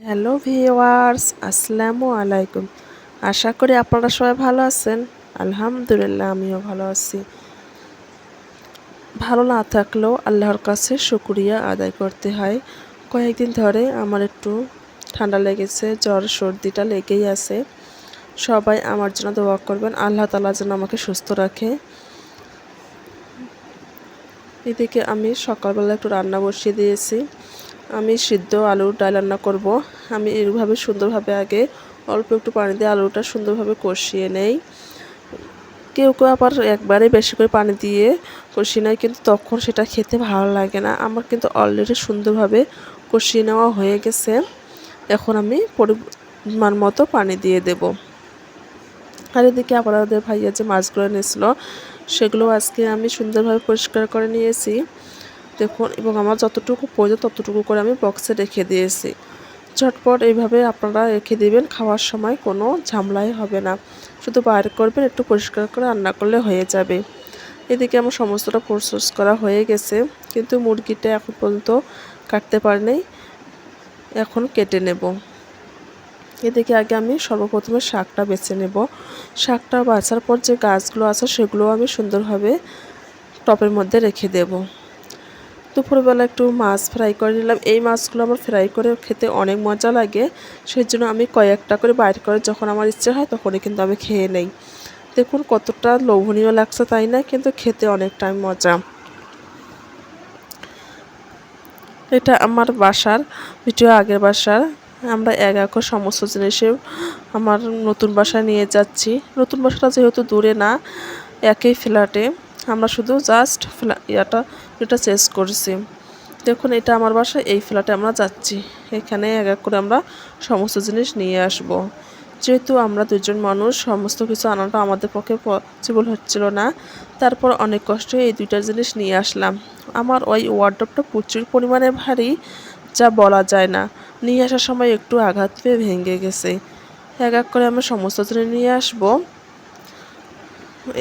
Hello viewers, আসসালামু আলাইকুম। আশা করি আপনারা সবাই ভালো আছেন। আলহামদুলিল্লাহ আমিও ভালো আছি। ভালো না থাকলেও আল্লাহর কাছে শুকরিয়া আদায় করতে হয়। কয়েকদিন ধরে আমার একটু ঠান্ডা লেগেছে, জ্বর সর্দিটা লেগেই আছে। সবাই আমার জন্য দোয়া করবেন, আল্লাহ তাআলা যেন আমাকে সুস্থ রাখে। এদিকে আমি সকালবেলা একটু রান্না বসিয়ে দিয়েছি। আমি সিদ্ধ আলুর ডাল রান্না করব। আমি এইভাবে সুন্দরভাবে আগে অল্প একটু পানি দিয়ে আলুটা সুন্দরভাবে কষিয়ে নেই। কেউ কেউ আবার একবারে বেশি করে পানি দিয়ে কষিয়ে নেয়, কিন্তু তখন সেটা খেতে ভালো লাগে না। আমার কিন্তু অলরেডি সুন্দরভাবে কষিয়ে নেওয়া হয়ে গেছে। এখন আমি পরিমাণ মতো পানি দিয়ে দেব। আর এদিকে আপনাদের ভাইয়া যে মাছগুলো এনেছিল সেগুলো আজকে আমি সুন্দরভাবে পরিষ্কার করে নিয়েছি দেখুন, এবং আমার যতটুকু প্রয়োজন ততটুকু করে আমি বক্সে রেখে দিয়েছি। ঝটপট এইভাবে আপনারা রেখে দিবেন, খাওয়ার সময় কোনো ঝামেলাই হবে না। শুধু বাইর করবেন, একটু পরিষ্কার করে রান্না করলে হয়ে যাবে। এদিকে আমার সমস্তটা প্রসেস করা হয়ে গেছে, কিন্তু মুরগিটা এখন পর্যন্ত কাটতে পারিনি। এখন কেটে নেব। এদিকে আগে আমি সর্বপ্রথমে শাকটা বেছে নেব। শাকটা বাছার পর যে গাছগুলো আছে সেগুলো আমি সুন্দরভাবে টপের মধ্যে রেখে দেব। দুপুরবেলা একটু মাছ ফ্রাই করে নিলাম। এই মাছগুলো আমার ফ্রাই করে খেতে অনেক মজা লাগে, সেই জন্য আমি কয়েকটা করে বাইর করে যখন আমার ইচ্ছে হয় তখনই কিন্তু আমি খেয়ে নেই। দেখুন কতটা লোভনীয় লাগছে, তাই না? কিন্তু খেতে অনেকটাই মজা। এটা আমার বাসার ভিডিও, আগের বাসার। আমরা এক একর সমস্ত জিনিসে আমার নতুন বাসায় নিয়ে যাচ্ছি। নতুন বাসাটা যেহেতু দূরে না, একই ফ্ল্যাটে, আমরা শুধু জাস্ট এটা চেঞ্জ করছি। দেখুন এটা আমার বাসা, এই ফ্ল্যাটে আমরা যাচ্ছি। এখানে এক এক করে আমরা সমস্ত জিনিস নিয়ে আসব। যেহেতু আমরা দুজন মানুষ, সমস্ত কিছু আনাটা আমাদের পক্ষে পসিবল হচ্ছিল না, তারপর অনেক কষ্টে এই দুইটা জিনিস নিয়ে আসলাম। আমার ওই ওয়ার্ডরোবটা প্রচুর পরিমাণে ভারী, যা বলা যায় না। নিয়ে আসার সময় একটু আঘাত পেয়ে ভেঙে গেছে। এক এক করে আমরা সমস্ত জিনিস নিয়ে আসব।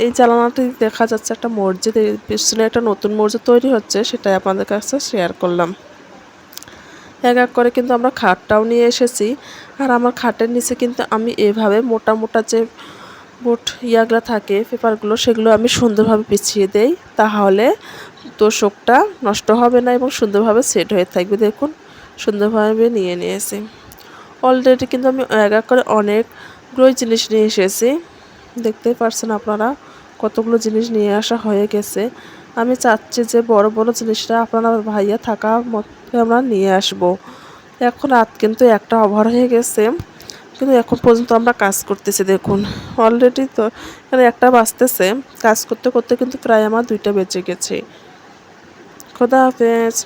এই জানালাটি দেখা যাচ্ছে একটা মসজিদ, এর পিছনে একটা নতুন মসজিদ তৈরি হচ্ছে, সেটাই আপনাদের কাছে শেয়ার করলাম। এক এক করে কিন্তু আমরা খাটটাও নিয়ে এসেছি। আর আমার খাটের নিচে কিন্তু আমি এভাবে মোটা মোটা যে ইয়াগুলো থাকে, পেপারগুলো, সেগুলো আমি সুন্দরভাবে বিছিয়ে দেই। তাহলে তোষকটা নষ্ট হবে না এবং সুন্দরভাবে সেট হয়ে থাকবে। দেখুন সুন্দরভাবে নিয়ে নিয়েছি। অলরেডি কিন্তু আমি এক এক করে অনেকগুলোই জিনিস নিয়ে এসেছি। দেখতেই পারছেন আপনারা কতগুলো জিনিস নিয়ে আসা হয়ে গেছে। আমি চাচ্ছি যে বড় বড় জিনিসটা আপনারা ভাইয়া থাকা মতো আমরা নিয়ে আসব। এখন রাত কিন্তু একটা ওভার হয়ে গেছে, কিন্তু এখন পর্যন্ত আমরা কাজ করতেছি। দেখুন অলরেডি তো এখানে একটা বাজতেছে, কাজ করতে করতে কিন্তু প্রায় আমার 2টা বেজে গেছে। খোদা হাফেজ।